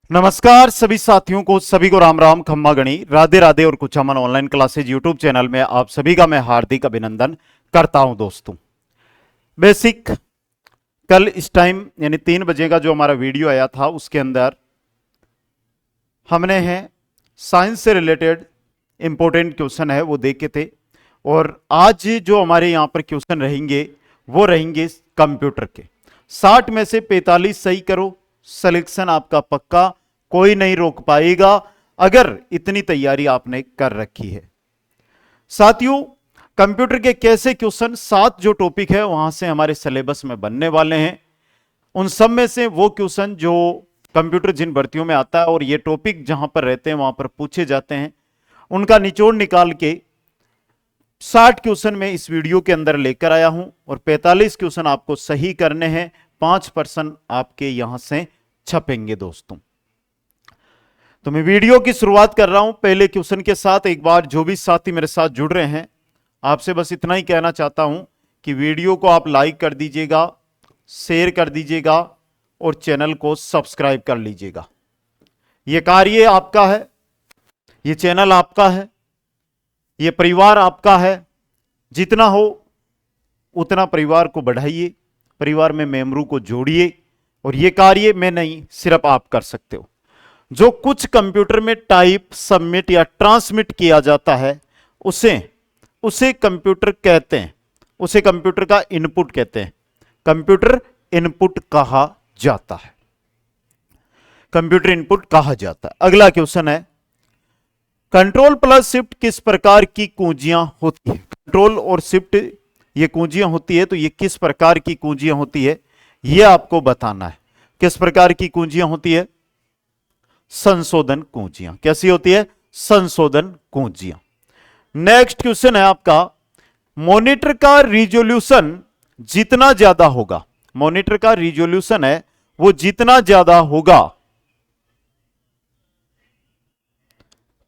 नमस्कार सभी साथियों को, सभी को राम राम, खम्मा गणी, राधे राधे और कुछ अमन ऑनलाइन क्लासेज यूट्यूब चैनल में आप सभी का मैं हार्दिक अभिनंदन करता हूं। दोस्तों, बेसिक कल इस टाइम यानी 3 बजे का जो हमारा वीडियो आया था उसके अंदर हमने है साइंस से रिलेटेड इंपॉर्टेंट क्वेश्चन है वो देखे थे। और आज जो हमारे यहां पर क्वेश्चन रहेंगे वो रहेंगे कंप्यूटर के। 60 में से 45 सही करो, सिलेक्शन आपका पक्का, कोई नहीं रोक पाएगा अगर इतनी तैयारी आपने कर रखी है। साथियों, कंप्यूटर के कैसे क्वेश्चन 7 जो टॉपिक है वहां से हमारे सिलेबस में बनने वाले हैं। उन सब में से वो क्वेश्चन जो कंप्यूटर जिन भर्तियों में आता है और ये टॉपिक जहां पर रहते हैं वहां पर पूछे जाते हैं, उनका निचोड़ निकाल के 60 क्वेश्चन में इस वीडियो के अंदर लेकर आया हूं और 45 क्वेश्चन आपको सही करने हैं। 5% आपके यहां से छपेंगे। दोस्तों, तो मैं वीडियो की शुरुआत कर रहा हूं पहले क्वेश्चन के साथ। एक बार जो भी साथी मेरे साथ जुड़ रहे हैं, आपसे बस इतना ही कहना चाहता हूं कि वीडियो को आप लाइक कर दीजिएगा, शेयर कर दीजिएगा और चैनल को सब्सक्राइब कर लीजिएगा। यह कार्य आपका है, यह चैनल आपका है, यह परिवार आपका है। जितना हो उतना परिवार को बढ़ाइए, परिवार में मेंबरों को जोड़िए। और यह कार्य मैं नहीं, सिर्फ आप कर सकते हो। जो कुछ कंप्यूटर में टाइप, सबमिट या ट्रांसमिट किया जाता है उसे कंप्यूटर कहते हैं, उसे कंप्यूटर का इनपुट कहते हैं। कंप्यूटर इनपुट कहा जाता है, कंप्यूटर इनपुट कहा जाता है। अगला क्वेश्चन है, कंट्रोल प्लस शिफ्ट किस प्रकार की कुंजियां होती है? कंट्रोल और शिफ्ट ये कुंजियां होती है, तो ये किस प्रकार की कुंजियां होती है ये आपको बताना है। किस प्रकार की कुंजियां होती है? संशोधन कुंजियां। कैसी होती है? संशोधन कुंजियां। नेक्स्ट क्वेश्चन है आपका, मॉनिटर का रिजोल्यूशन जितना ज्यादा होगा, मॉनिटर का रिजोल्यूशन है वो जितना ज्यादा होगा,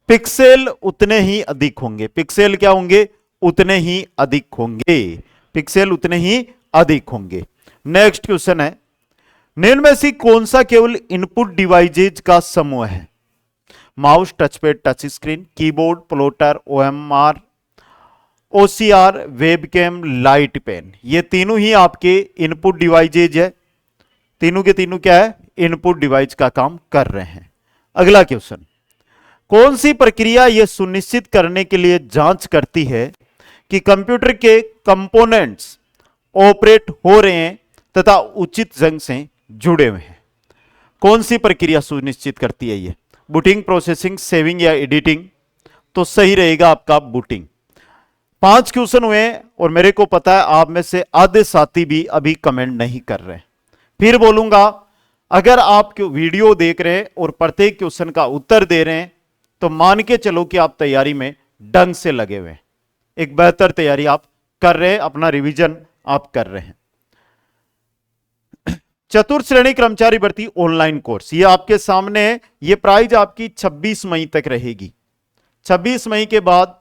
पिक्सेल उतने ही अधिक होंगे। पिक्सेल क्या होंगे? उतने ही अधिक होंगे। पिक्सेल उतने ही अधिक होंगे। नेक्स्ट क्वेश्चन है, निम्न में से कौन सा केवल इनपुट डिवाइसेज का समूह है? Mouse, touchpad, touch screen, keyboard, plotter, OMR, OCR, webcam, light pen. ये तीनों ही आपके इनपुट डिवाइसेज है। तीनों के तीनों क्या है? इनपुट डिवाइस का काम कर रहे हैं। अगला क्वेश्चन, कौन सी प्रक्रिया यह सुनिश्चित करने के लिए जांच करती है कि कंप्यूटर के कंपोनेंट्स ऑपरेट हो रहे हैं तथा उचित ढंग से जुड़े हुए हैं? कौन सी प्रक्रिया सुनिश्चित करती है ये? बूटिंग, प्रोसेसिंग, सेविंग या एडिटिंग? तो सही रहेगा आपका बूटिंग। 5 क्वेश्चन हुए और मेरे को पता है आप में से आधे साथी भी अभी कमेंट नहीं कर रहे। फिर बोलूंगा, अगर आप वीडियो देख रहे हैं और प्रत्येक क्वेश्चन का उत्तर दे रहे हैं तो मान के चलो कि आप तैयारी में ढंग से लगे हुए हैं, एक बेहतर तैयारी आप कर रहे हैं, अपना रिवीजन आप कर रहे हैं। चतुर्थ श्रेणी कर्मचारी भर्ती ऑनलाइन कोर्स, ये आपके सामने है। ये प्राइस आपकी 26 मई तक रहेगी। 26 मई के बाद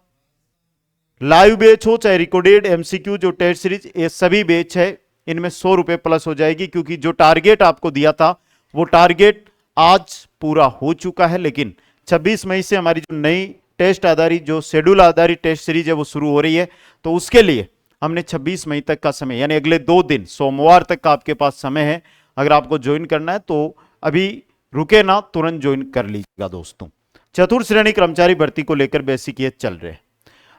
लाइव बैच हो चाहे रिकॉर्डेड, एमसीक्यू, जो टेस्ट सीरीज, ये सभी बैच है, इनमें 100 रुपए प्लस हो जाएगी। क्योंकि जो टारगेट आपको दिया था वो टारगेट आज पूरा हो चुका है। लेकिन 26 मई से हमारी जो नई टेस्ट आधारित, जो शेड्यूल आधारित टेस्ट सीरीज है वो शुरू हो रही है। तो उसके लिए हमने 26 मई तक का समय, यानी अगले 2 दिन, सोमवार तक का आपके पास समय है। अगर आपको ज्वाइन करना है तो अभी रुके ना, तुरंत ज्वाइन कर लीजिएगा। दोस्तों, चतुर्थ श्रेणी कर्मचारी भर्ती को लेकर बेसिक ये चल रहे हैं।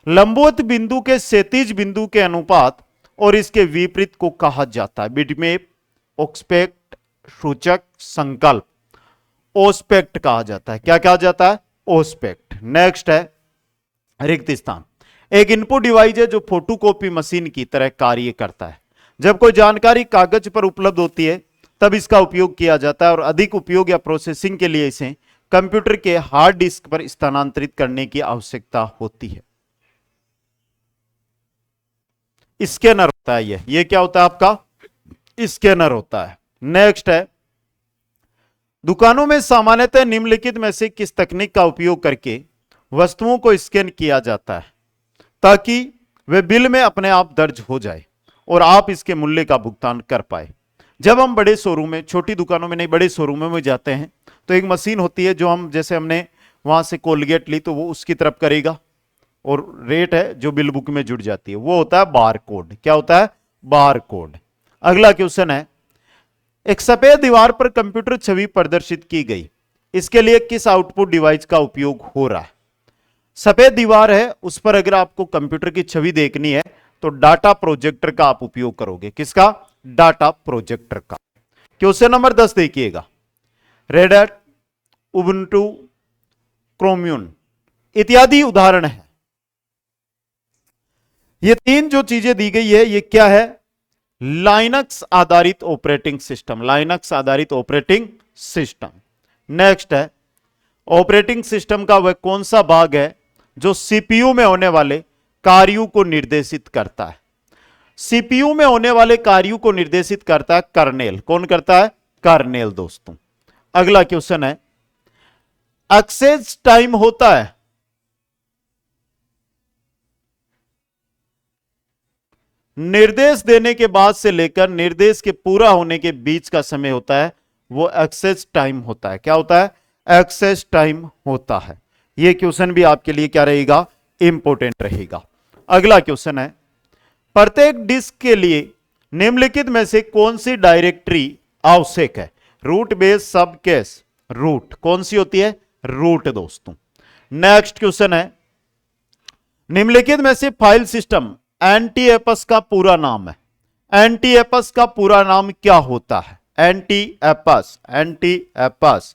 लंबवत बिंदु के क्षैतिज बिंदु के अनुपात और इसके विपरीत को कहा जाता है? बिटमैप, ऑस्पेक्ट, सूचक, संकल्प। ओस्पेक्ट कहा जाता है। क्या कहा जाता है? ओस्पेक्ट। नेक्स्ट है रिक्त स्थान। एक इनपुट डिवाइस है जो फोटोकॉपी मशीन की तरह कार्य करता है। जब कोई जानकारी कागज पर उपलब्ध होती है तब इसका उपयोग किया जाता है और अधिक उपयोग या प्रोसेसिंग के लिए इसे कंप्यूटर के हार्ड डिस्क पर स्थानांतरित करने की आवश्यकता होती है। स्कैनर होता है ये क्या होता है आपका? स्कैनर होता है। नेक्स्ट है, दुकानों में सामान्यतः निम्नलिखित में से किस तकनीक का उपयोग करके वस्तुओं को स्कैन किया जाता है ताकि वे बिल में अपने आप दर्ज हो जाए और आप इसके मूल्य का भुगतान कर पाए? जब हम बड़े शोरूम में, छोटी दुकानों में नहीं, बड़े शोरूमों में जाते हैं तो एक मशीन होती है जो हम, जैसे हमने वहां से कोलगेट ली तो वो उसकी तरफ करेगा, और रेट है जो बिल बुक में जुड़ जाती है, वो होता है बार कोड। क्या होता है? Bar code. अगला क्वेश्चन है, एक सफेद दीवार पर कंप्यूटर छवि प्रदर्शित की गई, इसके लिए किस आउटपुट डिवाइस का उपयोग हो रहा है? सफेद दीवार है, उस पर अगर आपको कंप्यूटर की छवि देखनी है तो डाटा प्रोजेक्टर का आप उपयोग करोगे। किसका? डाटा प्रोजेक्टर का। क्वेश्चन नंबर 10 देखिएगा, रेड हैट, उबुंटू, क्रोमियन इत्यादि उदाहरण है। ये तीन जो चीजें दी गई है ये क्या है? लाइनक्स आधारित ऑपरेटिंग सिस्टम, लाइनक्स आधारित ऑपरेटिंग सिस्टम। नेक्स्ट है, ऑपरेटिंग सिस्टम का वह कौन सा भाग है जो सीपीयू में होने वाले कार्यों को निर्देशित करता है? सीपीयू में होने वाले कार्यों को निर्देशित करता है कर्नेल। कौन करता है? कर्नेल दोस्तों। अगला क्वेश्चन है, एक्सेस टाइम होता है निर्देश देने के बाद से लेकर निर्देश के पूरा होने के बीच का समय होता है, वो एक्सेस टाइम होता है। क्या होता है? एक्सेस टाइम होता है। ये क्वेश्चन भी आपके लिए क्या रहेगा? इंपॉर्टेंट रहेगा। अगला क्वेश्चन है, प्रत्येक डिस्क के लिए निम्नलिखित में से कौन सी डायरेक्टरी आवश्यक है? रूट, बेस, सब, कैश। रूट। कौन सी होती है? रूट दोस्तों। नेक्स्ट क्वेश्चन है, निम्नलिखित में से फाइल सिस्टम एनटीएफएस का पूरा नाम है। एनटीएफएस का पूरा नाम क्या होता है? एनटीएफएस, एनटीएफएस,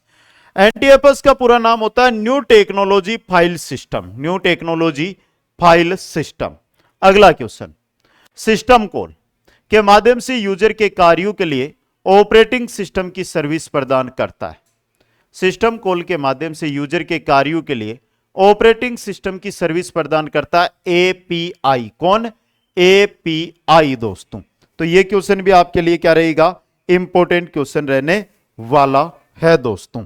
एनटीएफएस का पूरा नाम होता है new technology file system, new technology file system. अगला क्वेश्चन, सिस्टम कॉल के माध्यम से यूजर के कार्यों के लिए ऑपरेटिंग सिस्टम की सर्विस प्रदान करता है। सिस्टम कॉल के माध्यम से यूजर के कार्यों के लिए ऑपरेटिंग सिस्टम की सर्विस प्रदान करता है एपीआई। कौन? एपीआई दोस्तों। तो यह क्वेश्चन भी आपके लिए क्या रहेगा? इंपॉर्टेंट क्वेश्चन रहने वाला है दोस्तों।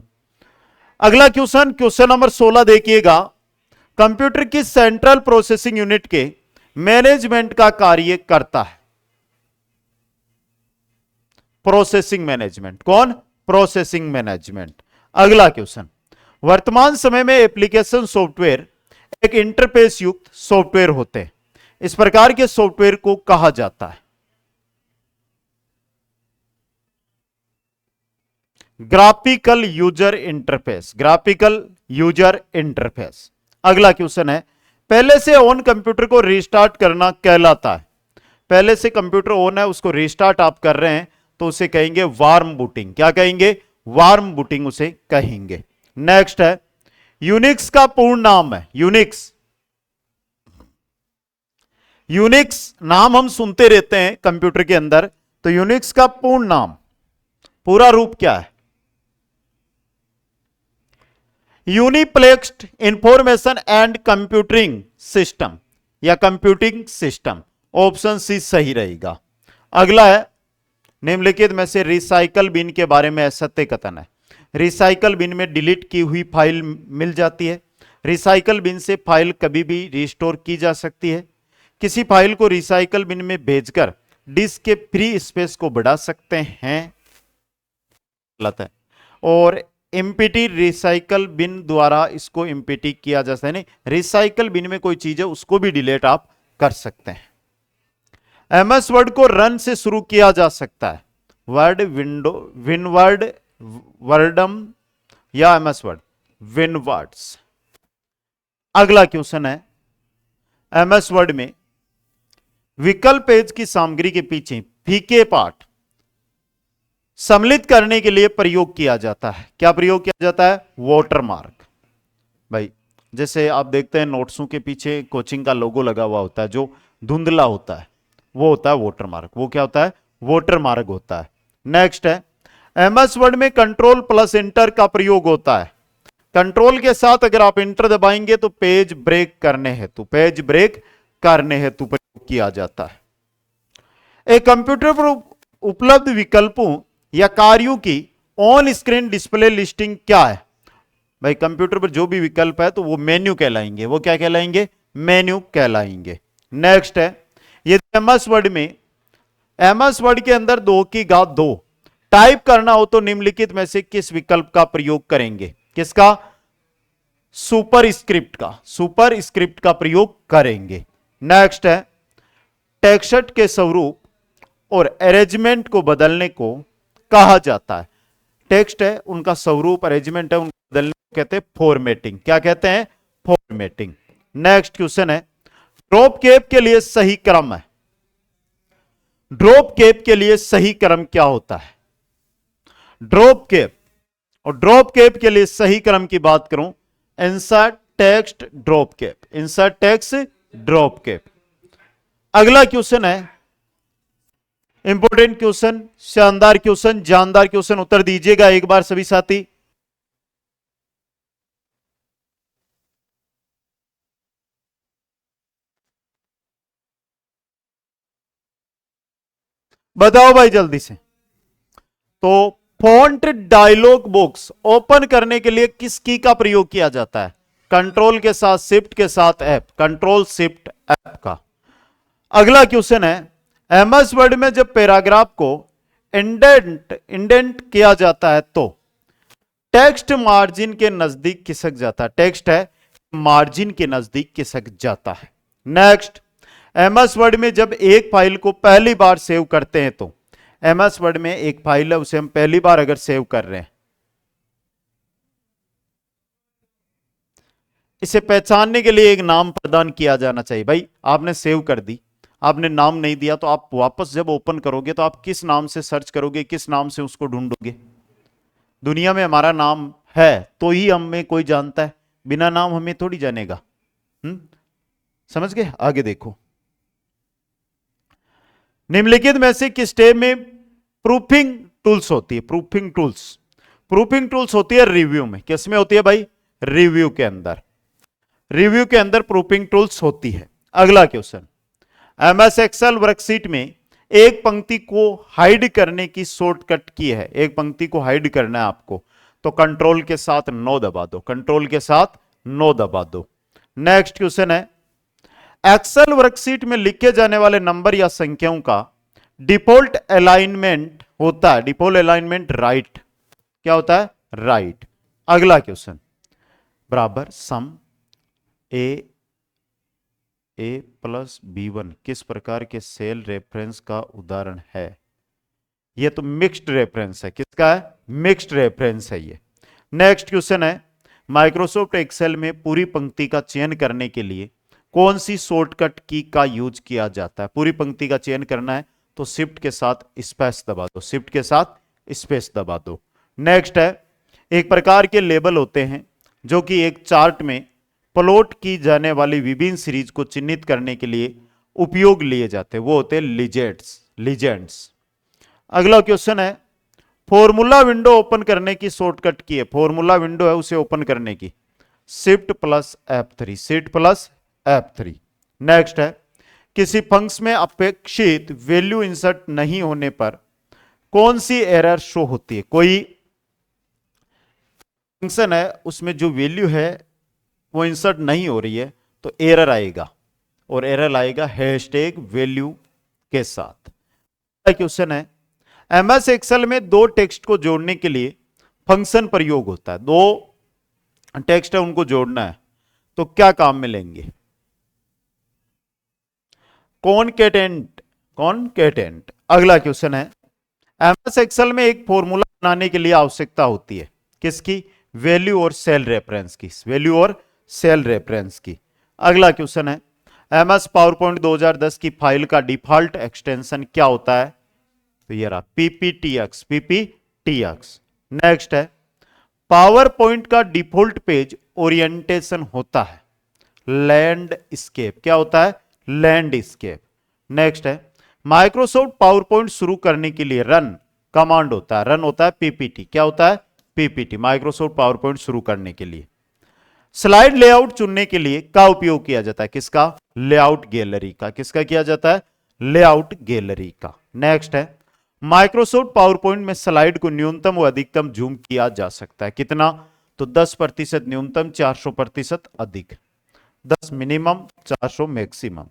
अगला क्वेश्चन, क्वेश्चन नंबर 16 देखिएगा, कंप्यूटर की सेंट्रल प्रोसेसिंग यूनिट के मैनेजमेंट का कार्य करता है। Processing management. कौन? Processing management. अगला क्वेश्चन, वर्तमान समय में एप्लीकेशन सॉफ्टवेयर एक इंटरफेस युक्त सॉफ्टवेयर होते हैं, इस प्रकार के सॉफ्टवेयर को कहा जाता है? Graphical user interface, graphical user interface. अगला क्वेश्चन है, पहले से ऑन कंप्यूटर को रीस्टार्ट करना कहलाता है। पहले से कंप्यूटर ऑन है, उसको रीस्टार्ट आप कर रहे हैं तो उसे कहेंगे वार्म बूटिंग। क्या कहेंगे? वार्म बूटिंग उसे कहेंगे। नेक्स्ट है, यूनिक्स का पूर्ण नाम है। यूनिक्स, यूनिक्स नाम हम सुनते रहते हैं कंप्यूटर के अंदर, तो यूनिक्स का पूर्ण नाम, पूरा रूप क्या है? यूनिप्लेक्स्ड इंफॉर्मेशन एंड कंप्यूटिंग सिस्टम या कंप्यूटिंग सिस्टम। ऑप्शन सी सही रहेगा। अगला है, निम्नलिखित में से रिसाइकल बिन के बारे में सत्य कथन है। रिसाइकल बिन में डिलीट की हुई फाइल मिल जाती है। रिसाइकल बिन से फाइल कभी भी रिस्टोर की जा सकती है। किसी फाइल को रिसाइकल बिन में भेजकर डिस्क के फ्री स्पेस को बढ़ा सकते हैं, गलत है। और एमपीटी रिसाइकल बिन द्वारा इसको एमपीटी किया जा सकता है। नहीं, रिसाइकल बिन में कोई चीज है उसको भी डिलीट आप कर सकते हैं। एमएस वर्ड को रन से शुरू किया जा सकता है। वर्ड, विंडो, विनवर्ड, वर्डम या एमएस वर्ड, विनवर्ड्स। अगला क्वेश्चन है, एमएस वर्ड में विकल्प पेज की सामग्री के पीछे फीके पाठ सम्मिलित करने के लिए प्रयोग किया जाता है। क्या प्रयोग किया जाता है? वाटरमार्क। भाई जैसे आप देखते हैं नोट्सों के पीछे कोचिंग का लोगो लगा हुआ होता है, जो धुंधला होता है, वो होता है वाटरमार्क। वो क्या होता है? वाटरमार्क होता है। नेक्स्ट है, एमएस वर्ड में कंट्रोल प्लस इंटर का प्रयोग होता है। कंट्रोल के साथ अगर आप इंटर दबाएंगे तो पेज ब्रेक करने हेतु, पेज ब्रेक करने हेतु प्रयोग किया जाता है। एक कंप्यूटर पर उपलब्ध विकल्पों या कार्यों की ऑन स्क्रीन डिस्प्ले लिस्टिंग क्या है? भाई कंप्यूटर पर जो भी विकल्प है तो वो मेन्यू कहलाएंगे। वो क्या कहलाएंगे? मेन्यू कहलाएंगे। नेक्स्ट है, यदि एमएस वर्ड में, एमएस वर्ड के अंदर 2 की घात 2 टाइप करना हो तो निम्नलिखित में से किस विकल्प का प्रयोग करेंगे? किसका? सुपर स्क्रिप्ट का, सुपर स्क्रिप्ट का प्रयोग करेंगे। नेक्स्ट है, टेक्स्ट के स्वरूप और अरेंजमेंट को बदलने को कहा जाता है। टेक्स्ट है, उनका स्वरूप, अरेंजमेंट है, उनको बदलने को कहते हैं फॉर्मेटिंग। क्या कहते हैं? फॉर्मेटिंग। नेक्स्ट क्वेश्चन है, ड्रॉप कैप के लिए सही क्रम है। ड्रॉप कैप के लिए सही क्रम क्या होता है? ड्रॉप कैप, और ड्रॉप कैप के लिए सही क्रम की बात करूं, insert text drop cap, insert text drop cap. अगला क्वेश्चन है इंपॉर्टेंट क्वेश्चन, शानदार क्वेश्चन, जानदार क्वेश्चन, उत्तर दीजिएगा एक बार सभी साथी। बताओ भाई जल्दी से। तो फॉन्ट डायलॉग बॉक्स ओपन करने के लिए किस की का प्रयोग किया जाता है? कंट्रोल के साथ शिफ्ट के साथ एफ, कंट्रोल शिफ्ट एफ का। अगला क्वेश्चन है, एमएस वर्ड में जब पैराग्राफ को इंडेंट किया जाता है तो टेक्स्ट मार्जिन के नजदीक खिसक जाता है। टेक्स्ट है, मार्जिन के नजदीक खिसक जाता है। नेक्स्ट, एमएस वर्ड में जब एक फाइल को पहली बार सेव करते हैं तो, एमएस वर्ड में एक फाइल है, उसे हम पहली बार अगर सेव कर रहे हैं, इसे पहचानने के लिए एक नाम प्रदान किया जाना चाहिए। भाई आपने सेव कर दी, आपने नाम नहीं दिया, तो आप वापस जब ओपन करोगे तो आप किस नाम से सर्च करोगे, किस नाम से उसको ढूंढोगे? दुनिया में हमारा नाम है तो ही हमें कोई जानता है, बिना नाम हमें थोड़ी जानेगा। समझ गए? आगे देखो, निम्नलिखित में से किस स्टेप में प्रूफिंग टूल्स होती है? प्रूफिंग टूल्स, प्रूफिंग टूल्स होती है रिव्यू में। किस में होती है भाई? रिव्यू के अंदर, रिव्यू के अंदर प्रूफिंग टूल्स होती है। अगला क्वेश्चन, एमएस एक्सेल वर्कशीट में एक पंक्ति को हाइड करने की शॉर्टकट की है। एक पंक्ति को हाइड करना है आपको, तो कंट्रोल के साथ नो दबा दो, कंट्रोल के साथ नो दबा दो। नेक्स्ट क्वेश्चन है, एक्सेल वर्कशीट में लिखे जाने वाले नंबर या संख्याओं का डिफॉल्ट अलाइनमेंट होता है, डिफॉल्ट अलाइनमेंट राइट। क्या होता है? राइट। अगला क्वेश्चन, बराबर सम ए प्लस B1 किस प्रकार के सेल रेफरेंस का उदाहरण है? यह तो मिक्स्ड रेफरेंस है। किसका है? मिक्स्ड रेफरेंस है ये। नेक्स्ट क्वेश्चन है, माइक्रोसॉफ्ट एक्सेल में पूरी पंक्ति का चयन करने के लिए कौन सी शॉर्टकट की का यूज किया जाता है? पूरी पंक्ति का चयन करना है तो शिफ्ट के साथ स्पेस दबा दो, शिफ्ट के साथ स्पेस दबा दो। नेक्स्ट है, एक प्रकार के लेबल होते हैं जो कि एक चार्ट में प्लॉट की जाने वाली विभिन्न सीरीज को चिन्हित करने के लिए उपयोग लिए जाते हैं, वो होते हैं लीजेंड्स, लीजेंड्स। अगला क्वेश्चन है, फॉर्मूला विंडो ओपन करने की शॉर्टकट की है। फॉर्मूला विंडो है, उसे ओपन करने की shift plus F3, shift plus F3। Next है, किसी फंक्शन में अपेक्षित वैल्यू इंसर्ट नहीं होने पर कौन सी एरर शो होती है? कोई फंक्शन है, उसमें जो वैल्यू है वो इंसर्ट नहीं हो रही है तो एरर आएगा, और एरर आएगा हैशटैग वैल्यू के साथ। क्वेश्चन है, एमएस एक्सेल में दो टेक्स्ट को जोड़ने के लिए फंक्शन प्रयोग होता है। दो टेक्स्ट है, उनको जोड़ना है तो क्या काम में लेंगे? कॉनकैटेनेट, कॉनकैटेनेट। अगला क्वेश्चन है, एमएस एक्सेल में एक फॉर्मूला बनाने के लिए आवश्यकता होती है किसकी? वैल्यू और सेल रेफरेंस की, वैल्यू और सेल रेफरेंस की। अगला क्वेश्चन है, एमएस पावरपॉइंट 2010 की फाइल का डिफॉल्ट एक्सटेंशन क्या होता है? तो ये रहा PPTX, PPTX। नेक्स्ट है, पावर पॉइंट का डिफॉल्ट पेज ओरिएंटेशन होता है लैंडस्केप। क्या होता है? लैंडस्केप। नेक्स्ट है, माइक्रोसॉफ्ट पावर पॉइंट शुरू करने के लिए रन कमांड होता है, रन होता है PPT। क्या होता है? PPT, माइक्रोसॉफ्ट पावर पॉइंट शुरू करने के लिए। स्लाइड लेआउट चुनने के लिए का उपयोग किया जाता है? किसका? लेआउट गैलरी का। किसका किया जाता है? लेआउट गैलरी का। नेक्स्ट है, माइक्रोसॉफ्ट पावर पॉइंट में स्लाइड को न्यूनतम व अधिकतम जूम किया जा सकता है कितना? तो 10% न्यूनतम, 400% अधिक, 10 मिनिमम, 400 मैक्सिमम।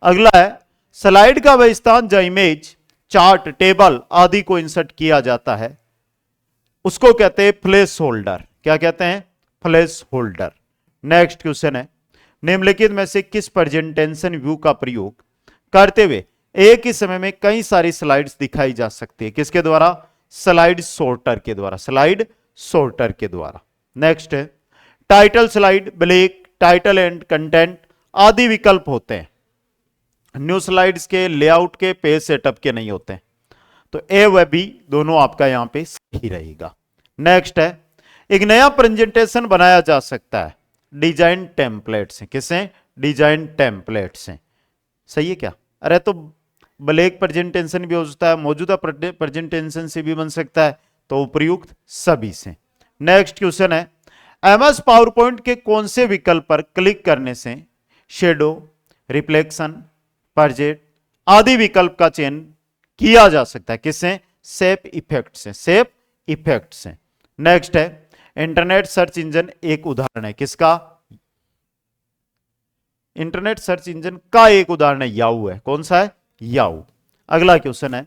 अगला है, स्लाइड का वह स्थान जहां इमेज चार्ट, टेबल आदि को इंसर्ट किया जाता है, उसको कहते हैं प्लेस होल्डर। क्या कहते हैं? Place holder. नेक्स्ट क्वेश्चन है, निम्नलिखित में से किस प्रेजेंटेशन व्यू का प्रयोग करते हुए एक ही समय में कई सारी स्लाइड्स दिखाई जा सकती है? किसके द्वारा? स्लाइड सॉर्टर के द्वारा। स्लाइड सॉर्टर के द्वारा। नेक्स्ट है, title slide, black, title and content आदि विकल्प होते हैं, न्यू स्लाइड्स के, लेआउट के, पेज सेटअप के नहीं होते हैं। तो ए व बी दोनों आपका यहां पे सही रहेगा। नेक्स्ट है, एक नया प्रेजेंटेशन बनाया जा सकता है डिजाइन टेम्पलेट से। किससे? डिजाइन टेम्पलेट से। सही है क्या? अरे तो ब्लैक प्रेजेंटेशन भी हो सकता है, मौजूदा प्रेजेंटेशन से भी बन सकता है, तो उपयुक्त सभी से। नेक्स्ट क्वेश्चन है, एमएस पावर पॉइंट के कौन से विकल्प पर क्लिक करने से शेडो, रिफ्लेक्शन, प्रोजेक्ट आदि विकल्प का चयन किया जा सकता है? किससे? शेप इफेक्ट से। शेप इफेक्ट से। नेक्स्ट है, इंटरनेट सर्च इंजन एक उदाहरण है। किसका? इंटरनेट सर्च इंजन का एक उदाहरण है याहू है। कौन सा है? याहू। अगला क्वेश्चन है,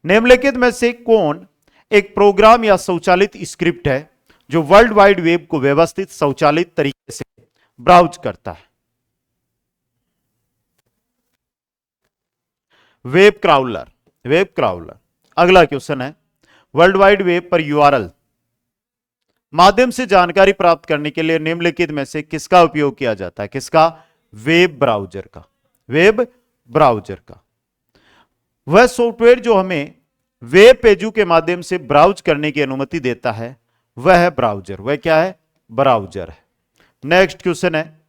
निम्नलिखित में से कौन एक प्रोग्राम या स्वचालित स्क्रिप्ट है जो वर्ल्ड वाइड वेब को व्यवस्थित स्वचालित तरीके से ब्राउज करता है? Web crawler. Web crawler. अगला क्वेश्चन है, वर्ल्ड वाइड वेब पर यूआरएल माध्यम से जानकारी प्राप्त करने के लिए निम्नलिखित में से किसका उपयोग किया जाता है? किसका? वेब ब्राउजर का। वेब ब्राउजर का। वह सॉफ्टवेयर जो हमें वेब पेजों के माध्यम से ब्राउज करने की अनुमति देता है वह है ब्राउजर। वह क्या है? ब्राउजर है। नेक्स्ट क्वेश्चन है,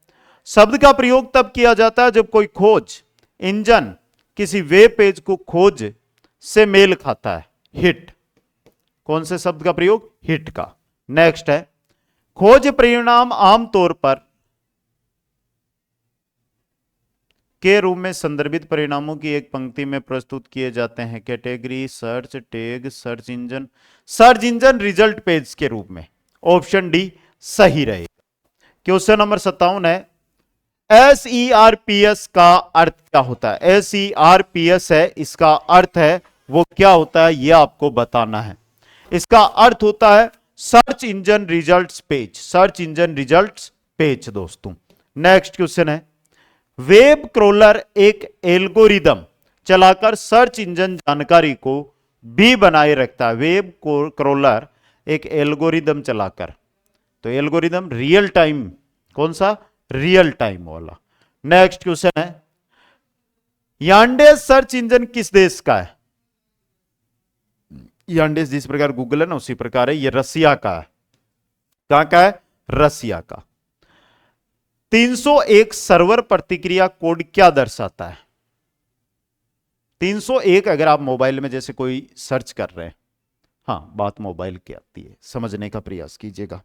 शब्द का प्रयोग तब किया जाता है जब कोई खोज इंजन किसी वेब पेज को खोज से मेल खाता है। हिट। कौन से शब्द का प्रयोग? हिट का। नेक्स्ट है, खोज परिणाम आमतौर पर के रूप में संदर्भित परिणामों की एक पंक्ति में प्रस्तुत किए जाते हैं। Category, search, tag, search engine result page के रूप में। ऑप्शन डी सही रहेगा। क्वेश्चन नंबर 57 है, SERPS का अर्थ क्या होता है? SERPS है, इसका अर्थ है वो क्या होता है यह आपको बताना है। इसका अर्थ होता है search engine results page. Search engine results page दोस्तों। नेक्स्ट क्वेश्चन है, वेब क्रोलर एक एल्गोरिदम चलाकर सर्च इंजन जानकारी को भी बनाए रखता है। वेब क्रोलर एक एल्गोरिदम चलाकर, तो एल्गोरिदम रियल टाइम, कौन सा? रियल टाइम वाला। नेक्स्ट क्वेश्चन है, यांडेस सर्च इंजन किस देश का है? यांडेस जिस प्रकार गूगल है ना उसी प्रकार है, ये रसिया का है। कहां का है? रसिया का। 301 सर्वर प्रतिक्रिया कोड क्या दर्शाता है? 301 अगर आप मोबाइल में जैसे कोई सर्च कर रहे हैं, हाँ बात मोबाइल की आती है, समझने का प्रयास कीजिएगा।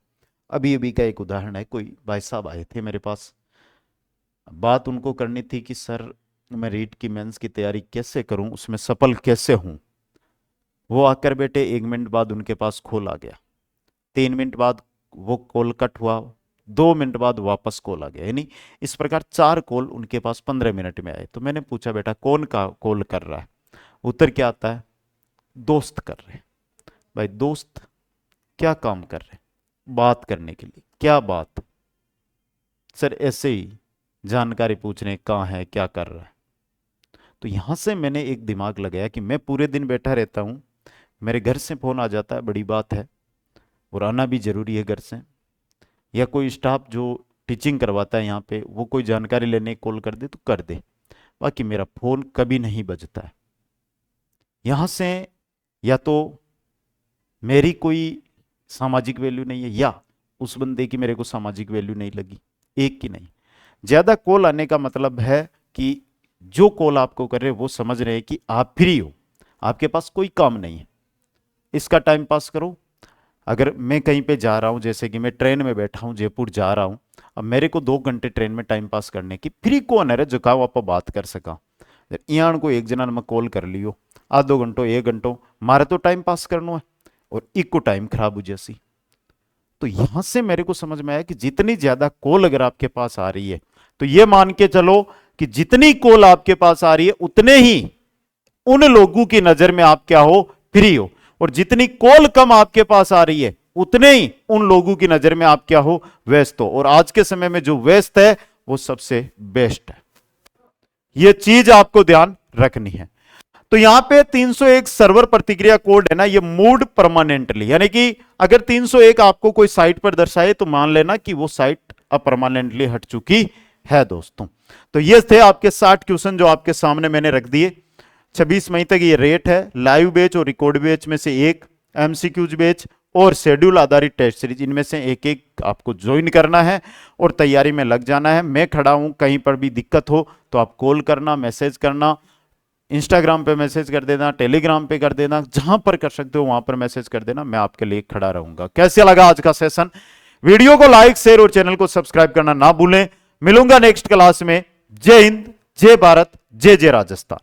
अभी अभी का एक उदाहरण है, कोई भाई साहब आए थे मेरे पास, बात उनको करनी थी कि सर मैं रीट की मेंस की तैयारी कैसे करूं, उसमें सफल कैसे हूं। वो आकर बेटे 1 मिनट बाद उनके पास कॉल आ गया, 3 मिनट बाद वो कॉल कट हुआ, 2 मिनट बाद वापस कॉल आ गया, यानी इस प्रकार 4 कॉल उनके पास 15 मिनट में आए। तो मैंने पूछा बेटा कौन का कॉल कर रहा है? उत्तर क्या आता है? दोस्त कर रहे। भाई दोस्त क्या काम कर रहे? बात करने के लिए। क्या बात? सर ऐसे ही जानकारी पूछने, कहाँ है, क्या कर रहा है। तो यहां से मैंने एक दिमाग लगाया कि मैं पूरे दिन बैठा रहता हूं, मेरे घर से फोन आ जाता है, बड़ी बात है, और आना भी जरूरी है घर से, या कोई स्टाफ जो टीचिंग करवाता है यहाँ पे वो कोई जानकारी लेने कॉल कर दे तो कर दे, बाकी मेरा फोन कभी नहीं बजता है। यहां से या तो मेरी कोई सामाजिक वैल्यू नहीं है या उस बंदे की मेरे को सामाजिक वैल्यू नहीं लगी, एक की नहीं। ज्यादा कॉल आने का मतलब है कि जो कॉल आपको कर रहे हैं वो समझ रहे हैं कि आप फ्री हो, आपके पास कोई काम नहीं है, इसका टाइम पास करो। अगर मैं कहीं पे जा रहा हूं, जैसे कि मैं ट्रेन में बैठा हूं, जयपुर जा रहा हूं, अब मेरे को 2 घंटे ट्रेन में टाइम पास करने की, फ्री कौन है रे जो कहा आप बात कर सका। यहाँ को एक जना मैं कॉल कर लियो, आधो घंटो 1 घंटो मारे तो टाइम पास करना है और एक को टाइम खराब हो जैसी। तो यहां से मेरे को समझ में आया कि जितनी ज्यादा कॉल अगर आपके पास आ रही है तो ये मान के चलो कि जितनी कॉल आपके पास आ रही है उतने ही उन लोगों की नजर में आप क्या हो, फ्री हो। और जितनी कॉल कम आपके पास आ रही है उतने ही उन लोगों की नजर में आप क्या हो, व्यस्त हो। और आज के समय में जो व्यस्त है वो सबसे बेस्ट है। यह चीज आपको ध्यान रखनी है। तो यहां पे 301 सर्वर प्रतिक्रिया कोड है ना, ये मूड परमानेंटली, यानी कि अगर 301 आपको कोई साइट पर दर्शाए तो मान लेना कि वो साइट अब परमानेंटली हट चुकी है दोस्तों। तो ये थे आपके 60 क्वेश्चन जो आपके सामने मैंने रख दिए। 26 मई तक ये रेट है। लाइव बैच और रिकॉर्ड बैच में से एक, एमसीक्यूज बैच और शेड्यूल आधारित टेस्ट सीरीज, इनमें से एक एक आपको ज्वाइन करना है और तैयारी में लग जाना है। मैं खड़ा हूं, कहीं पर भी दिक्कत हो तो आप कॉल करना, मैसेज करना, इंस्टाग्राम पे मैसेज कर देना, टेलीग्राम पे कर देना, जहां पर कर सकते हो वहां पर मैसेज कर देना, मैं आपके लिए खड़ा रहूंगा। कैसे लगा आज का सेशन? वीडियो को लाइक, शेयर और चैनल को सब्सक्राइब करना ना भूलें। मिलूंगा नेक्स्ट क्लास में। जय हिंद, जय भारत, जय जय राजस्थान।